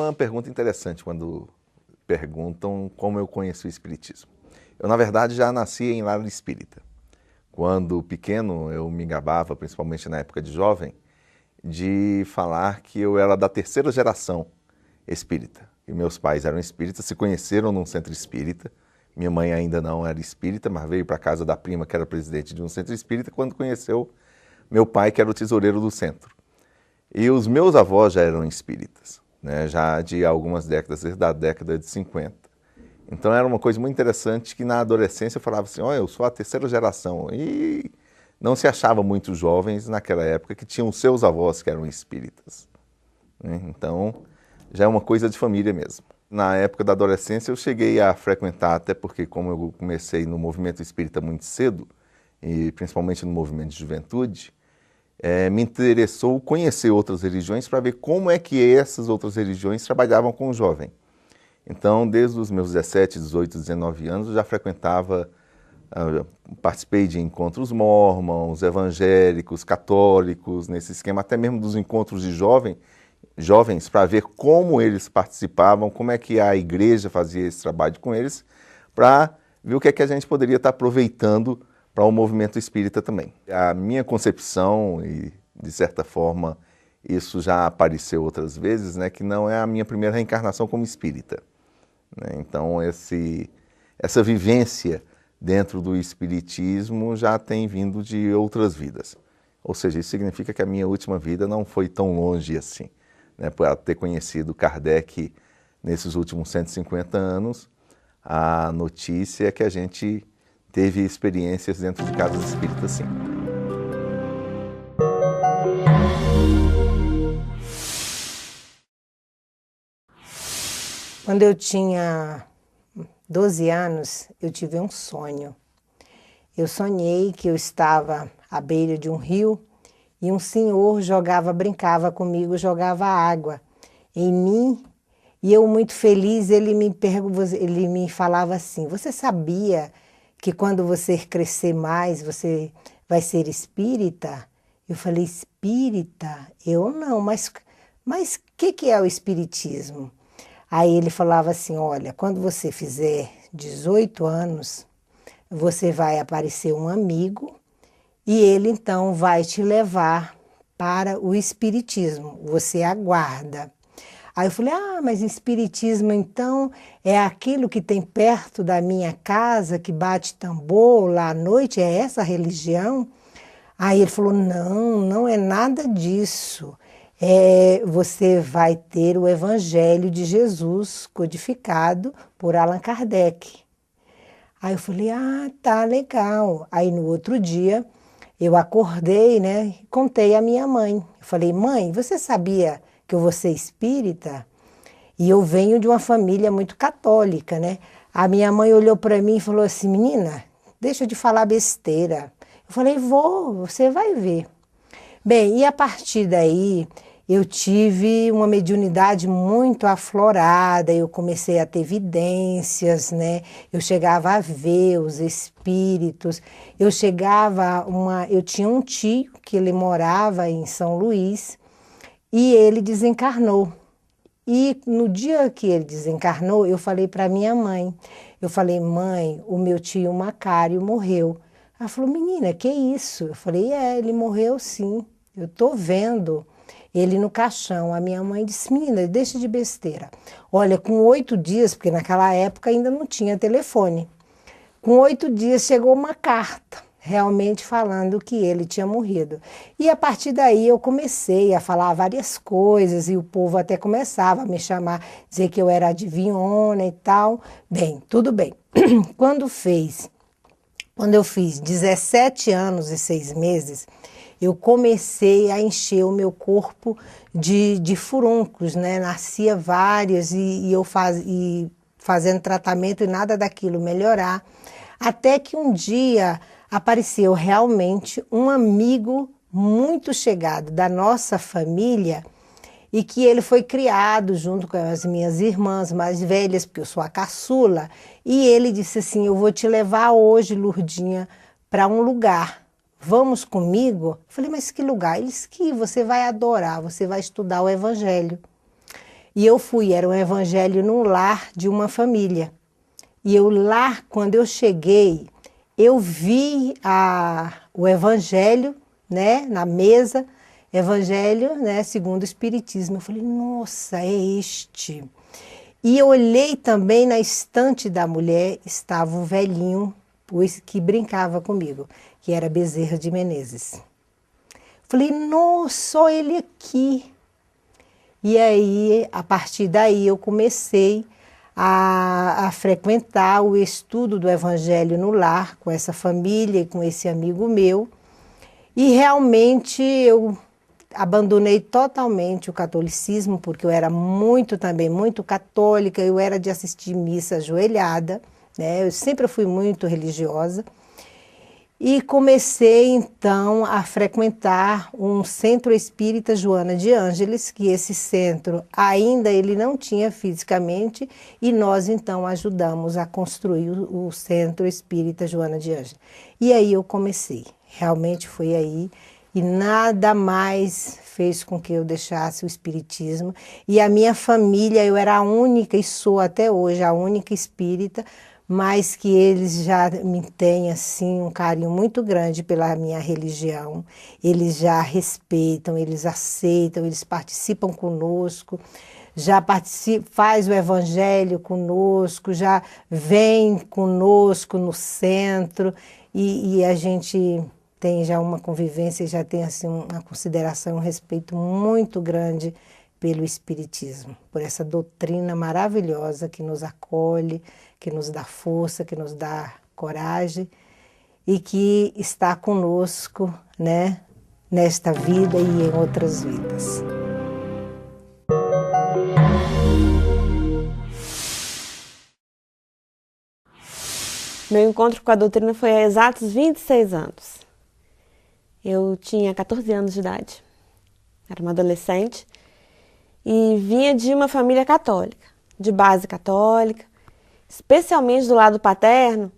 uma pergunta interessante quando perguntam como eu conheço o Espiritismo. Eu, na verdade, já nasci em lar espírita. Quando pequeno, eu me gabava, principalmente na época de jovem, de falar que eu era da terceira geração espírita. E meus pais eram espíritas, se conheceram num centro espírita. Minha mãe ainda não era espírita, mas veio para a casa da prima, que era presidente de um centro espírita, quando conheceu meu pai, que era o tesoureiro do centro. E os meus avós já eram espíritas, né, já de algumas décadas, desde a década de 50. Então era uma coisa muito interessante que na adolescência eu falava assim, olha, eu sou a terceira geração. E não se achava muitos jovens naquela época que tinham seus avós que eram espíritas, né? Então já é uma coisa de família mesmo. Na época da adolescência eu cheguei a frequentar, até porque como eu comecei no movimento espírita muito cedo, e principalmente no movimento de juventude, me interessou conhecer outras religiões para ver como é que essas outras religiões trabalhavam com o jovem. Então, desde os meus 17, 18, 19 anos, eu já frequentava, participei de encontros mormons, evangélicos, católicos, nesse esquema, até mesmo dos encontros de jovens, para ver como eles participavam, como é que a igreja fazia esse trabalho com eles, para ver o que é que a gente poderia estar aproveitando para o movimento espírita também. A minha concepção, e de certa forma isso já apareceu outras vezes, né, que não é a minha primeira reencarnação como espírita, né? Então essa vivência dentro do espiritismo já tem vindo de outras vidas. Ou seja, isso significa que a minha última vida não foi tão longe assim, né, por ter conhecido Kardec nesses últimos 150 anos, a notícia é que a gente teve experiências dentro de casas espíritas, sim. Quando eu tinha 12 anos, eu tive um sonho. Eu sonhei que eu estava à beira de um rio e um senhor brincava comigo, jogava água em mim. E eu, muito feliz, ele me falava assim, você sabia que quando você crescer mais, você vai ser espírita? Eu falei, espírita? Eu não, mas que é o espiritismo? Aí ele falava assim, olha, quando você fizer 18 anos, você vai aparecer um amigo e ele então vai te levar para o espiritismo, você aguarda. Aí eu falei, mas espiritismo então é aquilo que tem perto da minha casa, que bate tambor lá à noite, é essa a religião? Aí ele falou, não é nada disso. Você vai ter o Evangelho de Jesus codificado por Allan Kardec. Aí eu falei, tá legal. Aí no outro dia eu acordei, né, e contei à minha mãe. Eu falei, mãe, você sabia que eu vou ser espírita? E eu venho de uma família muito católica, né? A minha mãe olhou para mim e falou assim, menina, deixa de falar besteira. Eu falei, você vai ver. Bem, e a partir daí eu tive uma mediunidade muito aflorada, eu comecei a ter vidências, né? Eu chegava a ver os espíritos, eu tinha um tio que ele morava em São Luís e ele desencarnou. E no dia que ele desencarnou, eu falei para minha mãe, eu falei, mãe, o meu tio Macário morreu. Ela falou, menina, que isso? Eu falei, ele morreu sim, eu estou vendo ele no caixão. A minha mãe disse, menina, deixa de besteira. Olha, com 8 dias, porque naquela época ainda não tinha telefone, com 8 dias chegou uma carta, realmente falando que ele tinha morrido. E a partir daí eu comecei a falar várias coisas e o povo até começava a me chamar, dizer que eu era adivinhona e tal. Bem, tudo bem. Quando eu fiz 17 anos e 6 meses, eu comecei a encher o meu corpo de furúnculos, né? Nascia várias e eu fazendo tratamento e nada daquilo melhorar. Até que um dia apareceu realmente um amigo muito chegado da nossa família e que ele foi criado junto com as minhas irmãs mais velhas, porque eu sou a caçula, e ele disse assim, eu vou te levar hoje, Lurdinha, para um lugar. Vamos comigo? Eu falei, mas que lugar? Ele disse que você vai adorar, você vai estudar o Evangelho. E eu fui, era um evangelho no lar de uma família. E eu lá, quando eu cheguei, eu vi o evangelho, né, na mesa, evangelho, né, segundo o Espiritismo. Eu falei, nossa, é este. E eu olhei também na estante da mulher, estava um velhinho que brincava comigo, que era Bezerra de Menezes. Falei, nossa, olha ele aqui. E aí, a partir daí, eu comecei a frequentar o estudo do Evangelho no lar, com essa família e com esse amigo meu. E realmente eu abandonei totalmente o catolicismo, porque eu era também muito católica, eu era de assistir missa ajoelhada, né? Eu sempre fui muito religiosa. E comecei, então, a frequentar um centro espírita Joana de Ângeles, que esse centro ainda ele não tinha fisicamente, e nós, então, ajudamos a construir o centro espírita Joana de Ângeles. E aí eu comecei, realmente foi aí, e nada mais fez com que eu deixasse o espiritismo. E a minha família, eu era a única, e sou até hoje a única espírita, mas que eles já me têm assim um carinho muito grande pela minha religião. Eles já respeitam, eles aceitam, eles participam conosco, faz o evangelho conosco, já vem conosco no centro e a gente tem já uma convivência, já tem assim uma consideração, um respeito muito grande pelo Espiritismo, por essa doutrina maravilhosa que nos acolhe, que nos dá força, que nos dá coragem e que está conosco, né, nesta vida e em outras vidas. Meu encontro com a doutrina foi há exatos 26 anos. Eu tinha 14 anos de idade, era uma adolescente e vinha de uma família católica, de base católica, especialmente do lado paterno,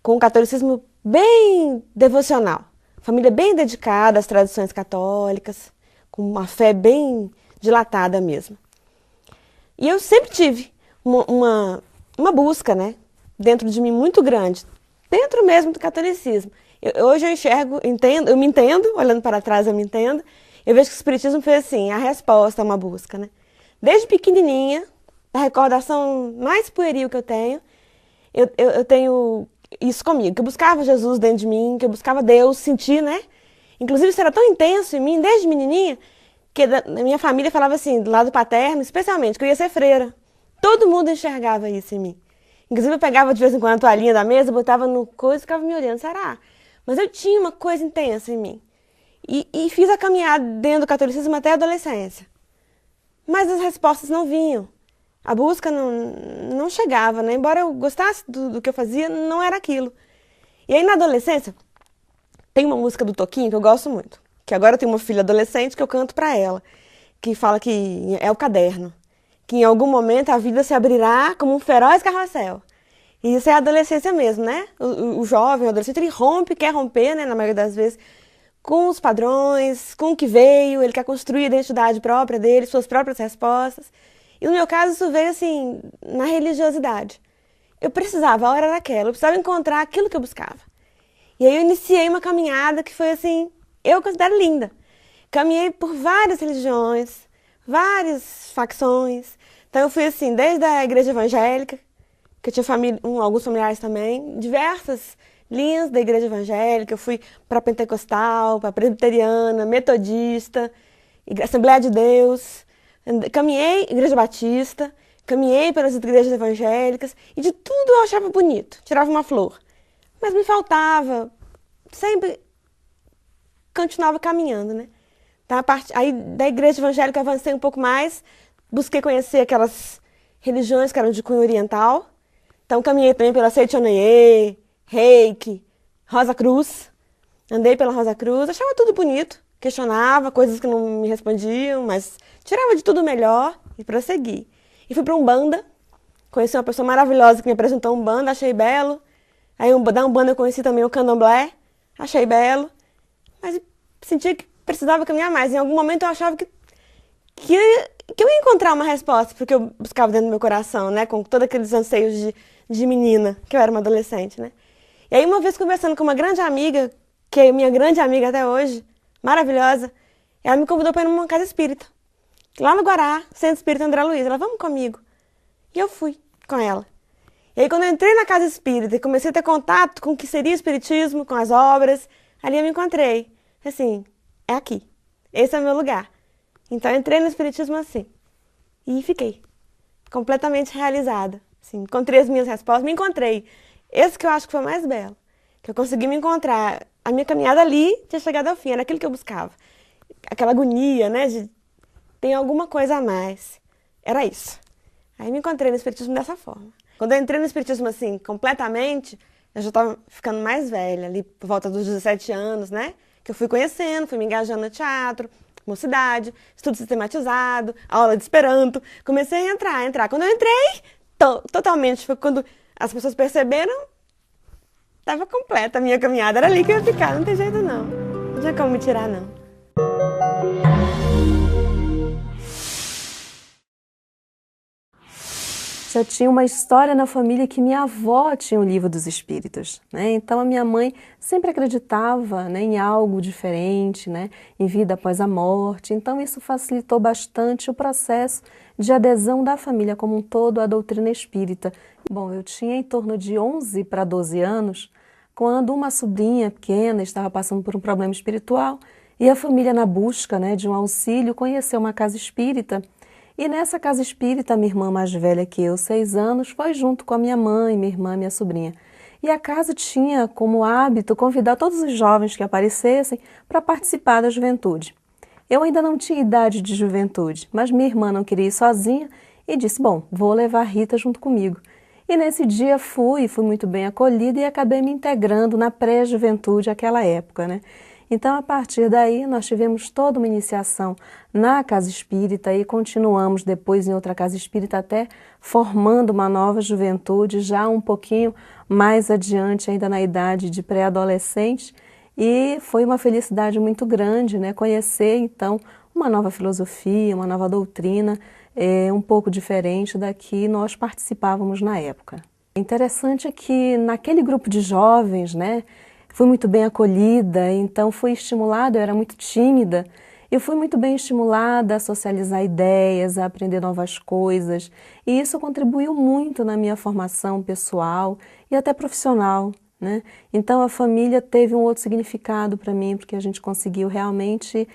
com um catolicismo bem devocional. Família bem dedicada às tradições católicas, com uma fé bem dilatada mesmo. E eu sempre tive uma busca, né, dentro de mim muito grande, dentro mesmo do catolicismo. Hoje eu enxergo, eu me entendo, olhando para trás eu me entendo, eu vejo que o Espiritismo foi assim, a resposta a uma busca, né? Desde pequenininha, a recordação mais pueril que eu tenho, eu tenho isso comigo, que eu buscava Jesus dentro de mim, que eu buscava Deus, sentir, né? Inclusive isso era tão intenso em mim, desde menininha, que na minha família falava assim, do lado paterno, especialmente, que eu ia ser freira. Todo mundo enxergava isso em mim. Inclusive eu pegava de vez em quando a toalhinha da mesa, botava no coisa e ficava me olhando, será? Mas eu tinha uma coisa intensa em mim. E fiz a caminhada dentro do catolicismo até a adolescência. Mas as respostas não vinham. A busca não chegava, né? Embora eu gostasse do que eu fazia, não era aquilo. E aí na adolescência, tem uma música do Toquinho que eu gosto muito. Que agora eu tenho uma filha adolescente que eu canto pra ela. Que fala que é o caderno. Que em algum momento a vida se abrirá como um feroz carrossel. E isso é a adolescência mesmo, né? O jovem, o adolescente, ele quer romper, né? Na maioria das vezes, com os padrões, com o que veio, ele quer construir a identidade própria dele, suas próprias respostas. E no meu caso isso veio assim, na religiosidade. Eu precisava, a hora era aquela, eu precisava encontrar aquilo que eu buscava. E aí eu iniciei uma caminhada que foi assim, eu considero linda. Caminhei por várias religiões, várias facções. Então eu fui assim, desde a igreja evangélica, que eu tinha alguns familiares também, diversas linhas da igreja evangélica. Eu fui para pentecostal, para presbiteriana, metodista, Assembleia de Deus, caminhei igreja batista, caminhei pelas igrejas evangélicas e de tudo eu achava bonito, tirava uma flor. Mas me faltava, sempre continuava caminhando, né? Então, aí da igreja evangélica eu avancei um pouco mais, busquei conhecer aquelas religiões que eram de cunho oriental. Então caminhei também pela Seichonoye, Reiki, Rosa Cruz. Andei pela Rosa Cruz, achava tudo bonito, questionava coisas que não me respondiam, mas tirava de tudo melhor e prossegui. E fui para Umbanda, conheci uma pessoa maravilhosa que me apresentou Umbanda, achei belo. Aí da Umbanda eu conheci também o Candomblé, achei belo, mas sentia que precisava caminhar mais. Em algum momento eu achava que que eu ia encontrar uma resposta porque eu buscava dentro do meu coração, né? Com todos aqueles anseios de menina, que eu era uma adolescente, né? E aí, uma vez conversando com uma grande amiga, que é minha grande amiga até hoje, maravilhosa, ela me convidou para ir numa casa espírita. Lá no Guará, Centro Espírita André Luiz. Ela, vamos comigo. E eu fui com ela. E aí, quando eu entrei na casa espírita e comecei a ter contato com o que seria o espiritismo, com as obras, ali eu me encontrei. Assim, é aqui. Esse é o meu lugar. Então, eu entrei no espiritismo assim. E fiquei completamente realizada. Assim, encontrei as minhas respostas, me encontrei. Esse que eu acho que foi o mais belo. Que eu consegui me encontrar. A minha caminhada ali tinha chegado ao fim, era aquilo que eu buscava. Aquela agonia, né, de tem alguma coisa a mais. Era isso. Aí me encontrei no espiritismo dessa forma. Quando eu entrei no espiritismo assim, completamente, eu já estava ficando mais velha, ali por volta dos 17 anos, né? Que eu fui conhecendo, fui me engajando no teatro, mocidade, estudo sistematizado, aula de Esperanto. Comecei a entrar. Quando eu entrei, totalmente, foi quando as pessoas perceberam, estava completa a minha caminhada. Era ali que eu ia ficar, não tem jeito não. Não tinha como me tirar, não. Já tinha uma história na família que minha avó tinha o livro dos espíritos, né? Então a minha mãe sempre acreditava, né, em algo diferente, né, em vida após a morte. Então isso facilitou bastante o processo de adesão da família como um todo à doutrina espírita. Bom, eu tinha em torno de 11 para 12 anos quando uma sobrinha pequena estava passando por um problema espiritual e a família, na busca, né, de um auxílio, conheceu uma casa espírita. E nessa casa espírita, minha irmã mais velha que eu, 6 anos, foi junto com a minha mãe, minha irmã e minha sobrinha. E a casa tinha como hábito convidar todos os jovens que aparecessem para participar da juventude. Eu ainda não tinha idade de juventude, mas minha irmã não queria ir sozinha e disse, bom, vou levar a Rita junto comigo. E nesse dia fui muito bem acolhida e acabei me integrando na pré-juventude naquela época, né? Então, a partir daí, nós tivemos toda uma iniciação na casa espírita e continuamos depois em outra casa espírita até formando uma nova juventude, já um pouquinho mais adiante, ainda na idade de pré-adolescente. E foi uma felicidade muito grande, né, conhecer, então, uma nova filosofia, uma nova doutrina, um pouco diferente da que nós participávamos na época. Interessante é que naquele grupo de jovens, né, fui muito bem acolhida, então fui estimulada, eu era muito tímida, eu fui muito bem estimulada a socializar ideias, a aprender novas coisas, e isso contribuiu muito na minha formação pessoal e até profissional, né? Então a família teve um outro significado para mim, porque a gente conseguiu realmente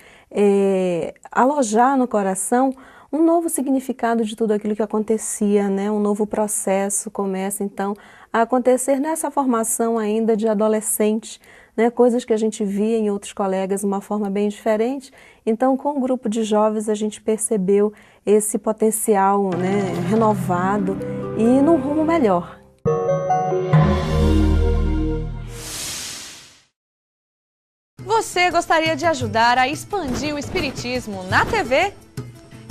alojar no coração um novo significado de tudo aquilo que acontecia, né? Um novo processo começa então a acontecer nessa formação ainda de adolescente, né? Coisas que a gente via em outros colegas de uma forma bem diferente. Então, com o grupo de jovens, a gente percebeu esse potencial, né, renovado e num rumo melhor. Você gostaria de ajudar a expandir o espiritismo na TV?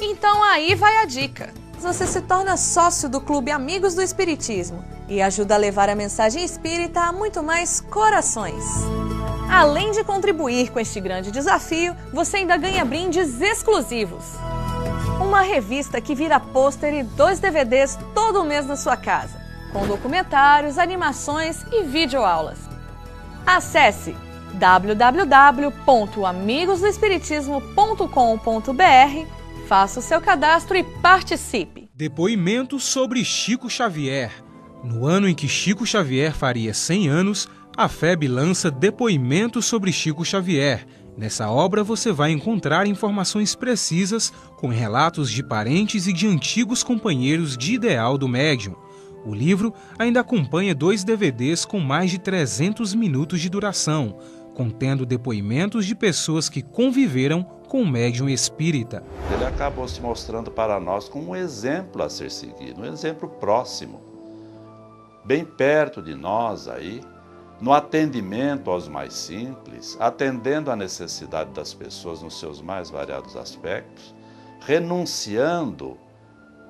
Então aí vai a dica. Você se torna sócio do Clube Amigos do Espiritismo e ajuda a levar a mensagem espírita a muito mais corações. Além de contribuir com este grande desafio, você ainda ganha brindes exclusivos. Uma revista que vira pôster e 2 DVDs todo mês na sua casa, com documentários, animações e videoaulas. Acesse www.amigosdoespiritismo.com.br, faça o seu cadastro e participe. Depoimento sobre Chico Xavier. No ano em que Chico Xavier faria 100 anos, a FEB lança Depoimento sobre Chico Xavier. Nessa obra você vai encontrar informações precisas com relatos de parentes e de antigos companheiros de ideal do médium. O livro ainda acompanha 2 DVDs com mais de 300 minutos de duração, contendo depoimentos de pessoas que conviveram com o médium espírita. Ele acabou se mostrando para nós como um exemplo a ser seguido, um exemplo próximo, bem perto de nós aí, no atendimento aos mais simples, atendendo à necessidade das pessoas nos seus mais variados aspectos, renunciando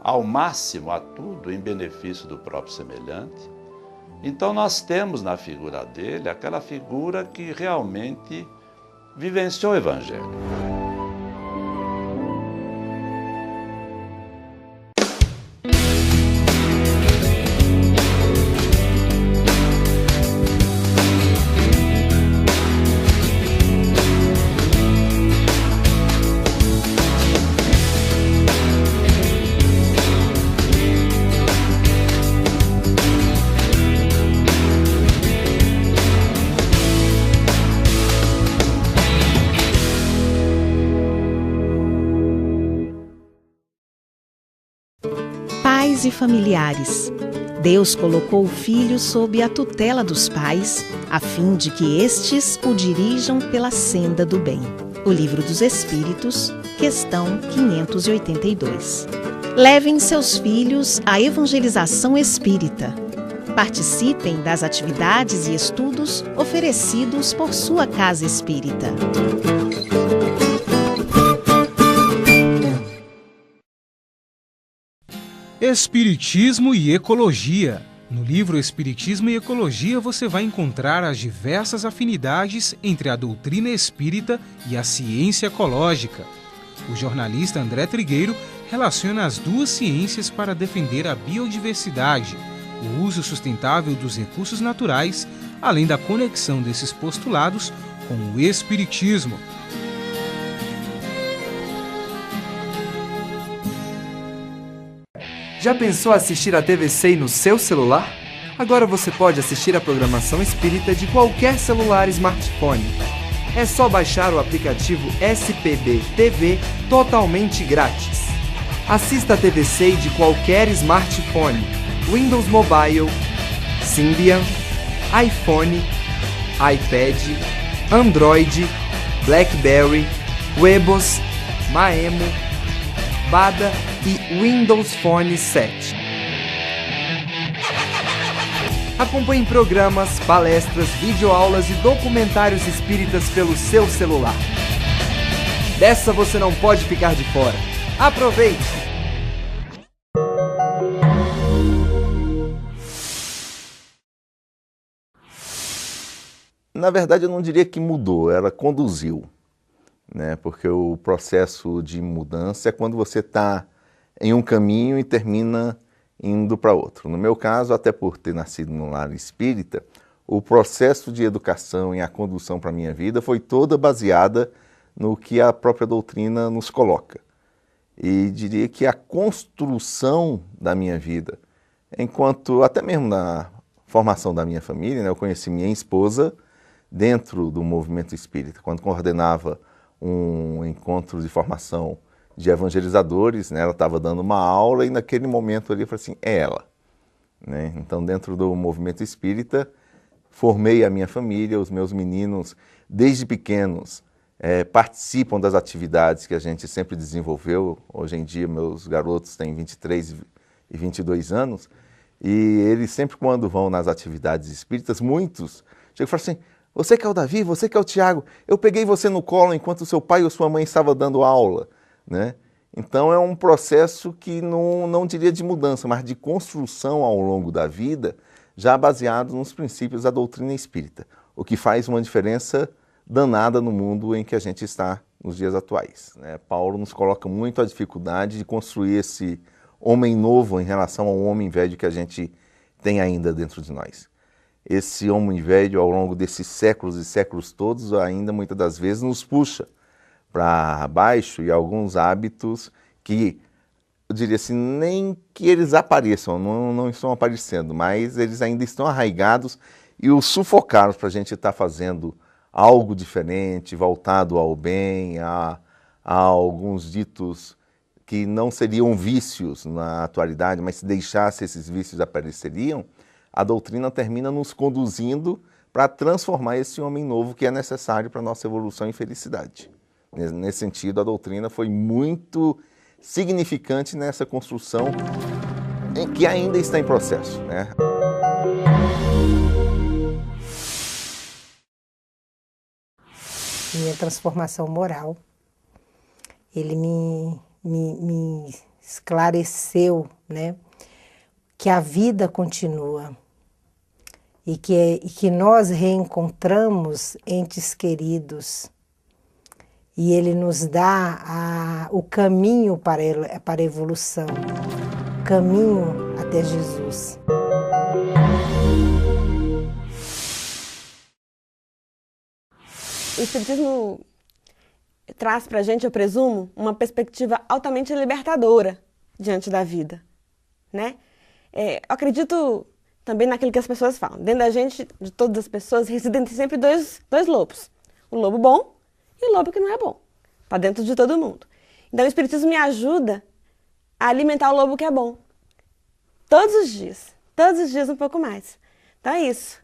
ao máximo a tudo em benefício do próprio semelhante. Então nós temos na figura dele aquela figura que realmente vivenciou o Evangelho. pais e familiares. Deus colocou o filho sob a tutela dos pais, a fim de que estes o dirijam pela senda do bem. O Livro dos Espíritos, questão 582. Levem seus filhos à evangelização espírita. Participem das atividades e estudos oferecidos por sua casa espírita. Espiritismo e Ecologia. No livro Espiritismo e Ecologia você vai encontrar as diversas afinidades entre a doutrina espírita e a ciência ecológica. O jornalista André Trigueiro relaciona as duas ciências para defender a biodiversidade, o uso sustentável dos recursos naturais, além da conexão desses postulados com o Espiritismo. Já pensou assistir a TV 100 no seu celular? Agora você pode assistir a programação espírita de qualquer celular e smartphone. É só baixar o aplicativo SPB TV totalmente grátis. Assista a TV 100 de qualquer smartphone, Windows Mobile, Symbian, iPhone, iPad, Android, BlackBerry, Webos, Maemo, Bada e Windows Phone 7. Acompanhe programas, palestras, videoaulas e documentários espíritas pelo seu celular. Dessa você não pode ficar de fora. Aproveite! Na verdade, eu não diria que mudou, ela conduziu, né? Porque o processo de mudança é quando você está em um caminho e termina indo para outro. No meu caso, até por ter nascido num lar espírita, o processo de educação e a condução para a minha vida foi toda baseada no que a própria doutrina nos coloca. E diria que a construção da minha vida, enquanto até mesmo na formação da minha família, né, eu conheci minha esposa dentro do movimento espírita, quando coordenava um encontro de formação de evangelizadores, né, ela estava dando uma aula e naquele momento ali eu falei assim, é ela. Né? Então dentro do movimento espírita, formei a minha família, os meus meninos desde pequenos participam das atividades que a gente sempre desenvolveu. Hoje em dia meus garotos têm 23 e 22 anos e eles sempre quando vão nas atividades espíritas, muitos chegam e falam assim, você que é o Davi, você que é o Tiago, eu peguei você no colo enquanto seu pai ou sua mãe estavam dando aula. Né? Então é um processo que não diria de mudança, mas de construção ao longo da vida, já baseado nos princípios da doutrina espírita, o que faz uma diferença danada no mundo em que a gente está nos dias atuais. Né? Paulo nos coloca muito a dificuldade de construir esse homem novo em relação ao homem velho que a gente tem ainda dentro de nós. Esse homem velho, ao longo desses séculos e séculos todos, ainda muitas das vezes nos puxa para baixo e alguns hábitos que, eu diria assim, nem que eles apareçam, não estão aparecendo, mas eles ainda estão arraigados e os sufocaram para a gente estar fazendo algo diferente, voltado ao bem, a alguns ditos que não seriam vícios na atualidade, mas se deixasse esses vícios apareceriam, a doutrina termina nos conduzindo para transformar esse homem novo que é necessário para a nossa evolução e felicidade. Nesse sentido, a doutrina foi muito significante nessa construção que ainda está em processo. Né? Minha transformação moral, ele me esclareceu, né, que a vida continua e que nós reencontramos entes queridos e ele nos dá o caminho para a evolução, o caminho até Jesus. O Espiritismo traz para a gente, eu presumo, uma perspectiva altamente libertadora diante da vida, né? Eu acredito também naquilo que as pessoas falam. Dentro da gente, de todas as pessoas, residem sempre dois lobos. O lobo bom e o lobo que não é bom. Está dentro de todo mundo. Então o Espiritismo me ajuda a alimentar o lobo que é bom. Todos os dias um pouco mais. Então é isso.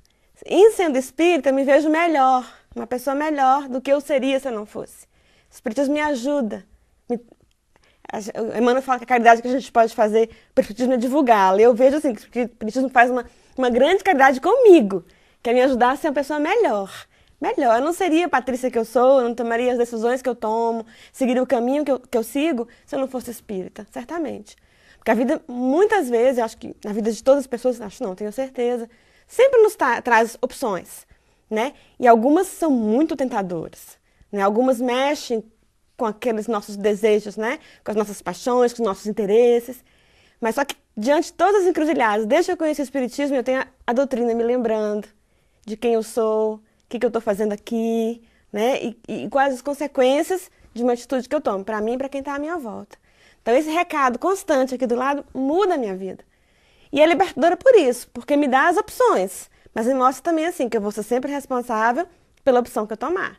Em sendo espírita, eu me vejo melhor, uma pessoa melhor do que eu seria se eu não fosse. O espiritismo me ajuda. O Emmanuel fala que a caridade que a gente pode fazer para o espiritismo é divulgá-la. Eu vejo assim, que o espiritismo faz uma grande caridade comigo, que é me ajudar a ser uma pessoa melhor. Melhor. Eu não seria a Patrícia que eu sou, eu não tomaria as decisões que eu tomo, seguiria o caminho que eu sigo se eu não fosse espírita, certamente. Porque a vida, muitas vezes, eu acho que na vida de todas as pessoas, acho não, tenho certeza, sempre nos traz opções, né? E algumas são muito tentadoras, né? Algumas mexem com aqueles nossos desejos, né? Com as nossas paixões, com os nossos interesses. Mas só que diante de todas as encruzilhadas, desde que eu conheci o espiritismo, eu tenho a doutrina me lembrando de quem eu sou, o que eu estou fazendo aqui, né? E quais as consequências de uma atitude que eu tomo, para mim e para quem está à minha volta. Então esse recado constante aqui do lado muda a minha vida. E é libertadora por isso, porque me dá as opções, mas me mostra também assim, que eu vou ser sempre responsável pela opção que eu tomar.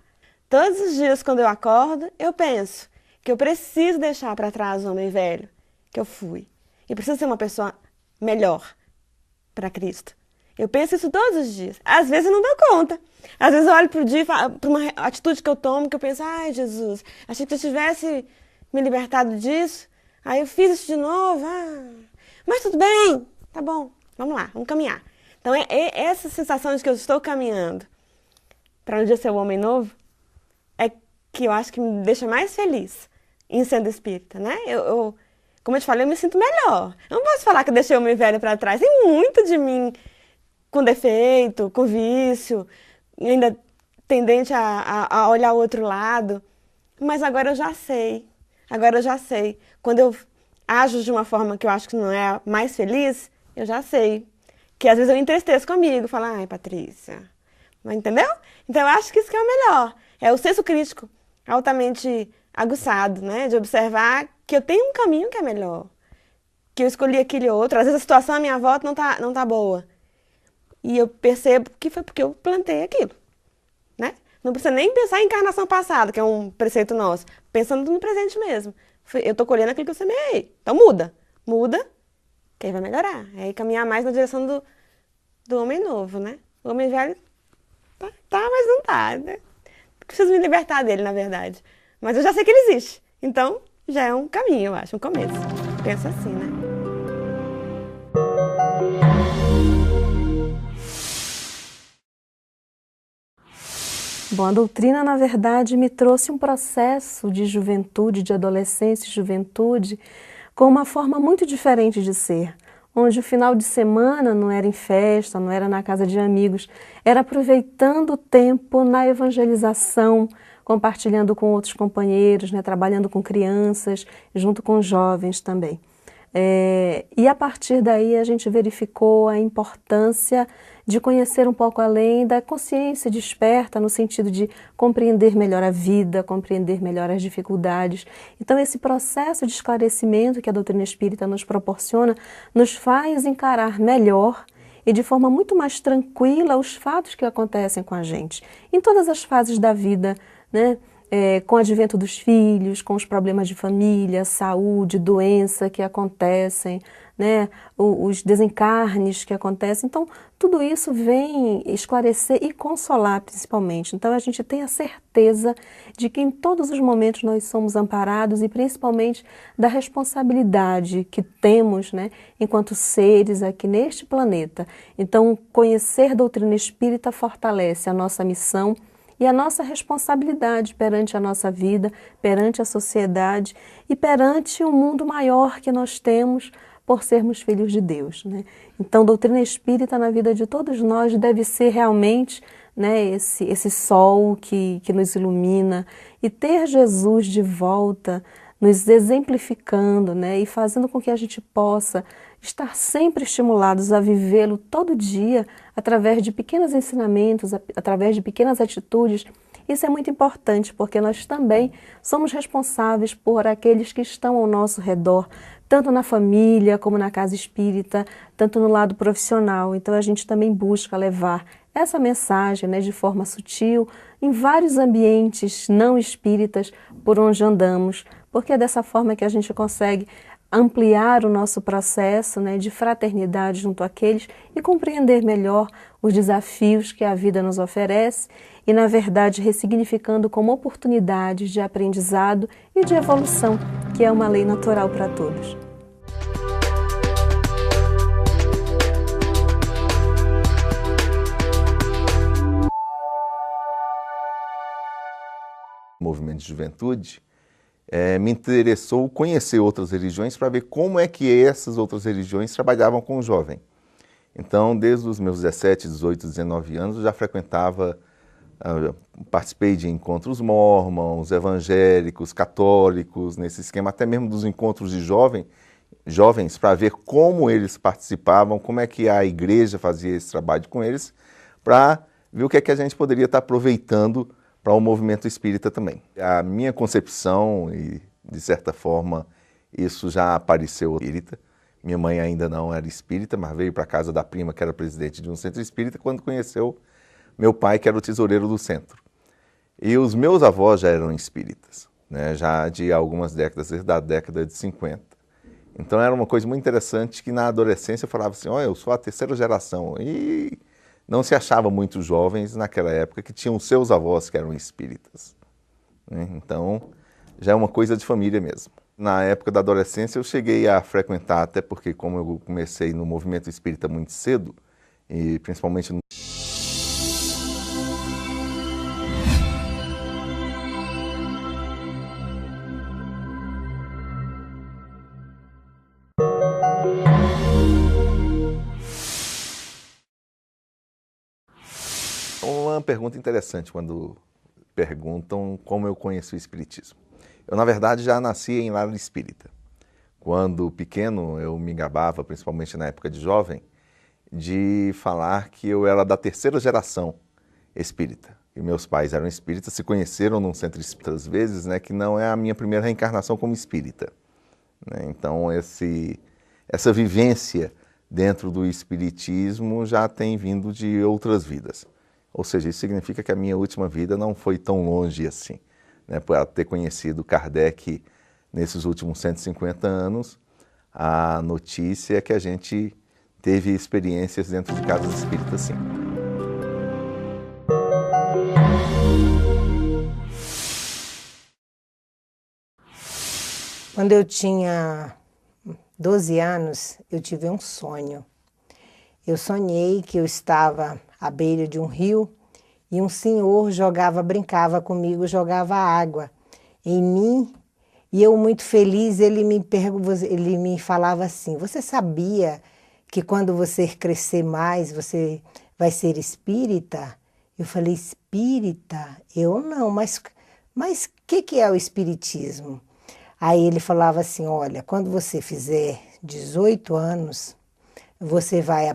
Todos os dias quando eu acordo, eu penso que eu preciso deixar para trás o homem velho que eu fui. E preciso ser uma pessoa melhor para Cristo. Eu penso isso todos os dias. Às vezes eu não dou conta. Às vezes eu olho para o dia, para uma atitude que eu tomo, que eu penso, ai Jesus, achei que eu tivesse me libertado disso, aí eu fiz isso de novo, mas tudo bem, tá bom, vamos lá, vamos caminhar. Então é essa sensação de que eu estou caminhando para um dia ser um homem novo, é que eu acho que me deixa mais feliz em sendo espírita, né? Como eu te falei, eu me sinto melhor. Eu não posso falar que eu deixei o homem velho para trás, tem muito de mim com defeito, com vício, ainda tendente a olhar o outro lado, mas agora eu já sei. Quando eu ajo de uma forma que eu acho que não é a mais feliz, eu já sei. Que às vezes eu entristeço comigo, falo, ai, Patrícia, entendeu? Então eu acho que isso que é o melhor. É o senso crítico altamente aguçado, né? De observar que eu tenho um caminho que é melhor. Que eu escolhi aquele outro. Às vezes a situação à minha volta não tá boa. E eu percebo que foi porque eu plantei aquilo, né? Não precisa nem pensar em encarnação passada, que é um preceito nosso. Pensando no presente mesmo. Eu tô colhendo aquilo que eu semeei. Então muda, que aí vai melhorar. Aí caminhar mais na direção do homem novo, né? O homem velho tá, mas não tá, né? Preciso me libertar dele, na verdade. Mas eu já sei que ele existe. Então já é um caminho, eu acho, um começo. Penso assim, né? Bom, a doutrina, na verdade, me trouxe um processo de juventude, de adolescência e juventude, com uma forma muito diferente de ser, onde o final de semana não era em festa, não era na casa de amigos, era aproveitando o tempo na evangelização, compartilhando com outros companheiros, né, trabalhando com crianças, junto com jovens também. E a partir daí a gente verificou a importância de conhecer um pouco além da consciência desperta, no sentido de compreender melhor a vida, compreender melhor as dificuldades. Então esse processo de esclarecimento que a doutrina espírita nos proporciona, nos faz encarar melhor e de forma muito mais tranquila os fatos que acontecem com a gente, em todas as fases da vida, né? Com o advento dos filhos, com os problemas de família, saúde, doença que acontecem, né? Os desencarnes que acontecem. Então, tudo isso vem esclarecer e consolar, principalmente. Então, a gente tem a certeza de que em todos os momentos nós somos amparados e principalmente da responsabilidade que temos, né, enquanto seres aqui neste planeta. Então, conhecer a doutrina espírita fortalece a nossa missão e a nossa responsabilidade perante a nossa vida, perante a sociedade e perante o mundo maior que nós temos por sermos filhos de Deus, né? Então, a doutrina espírita na vida de todos nós deve ser realmente, né, esse sol que nos ilumina, e ter Jesus de volta nos exemplificando, né, e fazendo com que a gente possa estar sempre estimulados a vivê-lo todo dia através de pequenos ensinamentos, através de pequenas atitudes. Isso é muito importante, porque nós também somos responsáveis por aqueles que estão ao nosso redor, tanto na família como na casa espírita, tanto no lado profissional. Então a gente também busca levar essa mensagem, né, de forma sutil em vários ambientes não espíritas por onde andamos, porque é dessa forma que a gente consegue ampliar o nosso processo, né, de fraternidade junto àqueles e compreender melhor os desafios que a vida nos oferece e, na verdade, ressignificando como oportunidades de aprendizado e de evolução, que é uma lei natural para todos. O movimento de juventude me interessou conhecer outras religiões para ver como é que essas outras religiões trabalhavam com o jovem. Então, desde os meus 17, 18, 19 anos, eu já frequentava, participei de encontros mormons, evangélicos, católicos, nesse esquema, até mesmo dos encontros de jovens, para ver como eles participavam, como é que a igreja fazia esse trabalho com eles, para ver o que é que a gente poderia estar aproveitando para o movimento espírita também. A minha concepção, e de certa forma isso já apareceu espírita, minha mãe ainda não era espírita, mas veio para a casa da prima que era presidente de um centro espírita quando conheceu meu pai, que era o tesoureiro do centro. E os meus avós já eram espíritas, né, já de algumas décadas, desde a década de 50. Então era uma coisa muito interessante que na adolescência eu falava assim, eu sou a terceira geração, e não se achava muitos jovens naquela época que tinham seus avós que eram espíritas, né? Então, já é uma coisa de família mesmo. Na época da adolescência eu cheguei a frequentar, até porque como eu comecei no movimento espírita muito cedo, e principalmente no... Uma pergunta interessante quando perguntam como eu conheço o espiritismo. Eu, na verdade, já nasci em lar espírita. Quando pequeno, eu me gabava, principalmente na época de jovem, de falar que eu era da terceira geração espírita. E meus pais eram espíritas, se conheceram num centro espírita às vezes, né, que não é a minha primeira reencarnação como espírita, né? Então, essa vivência dentro do espiritismo já tem vindo de outras vidas. Ou seja, isso significa que a minha última vida não foi tão longe assim, né? Por ter conhecido Kardec nesses últimos 150 anos, a notícia é que a gente teve experiências dentro de casas espíritas, sim. Quando eu tinha 12 anos, eu tive um sonho. Eu sonhei que eu estava à beira de um rio e um senhor brincava comigo, jogava água em mim e eu muito feliz, ele me falava assim, você sabia que quando você crescer mais você vai ser espírita? Eu falei, espírita? Eu não, mas que é o espiritismo? Aí ele falava assim, olha, quando você fizer 18 anos, você vai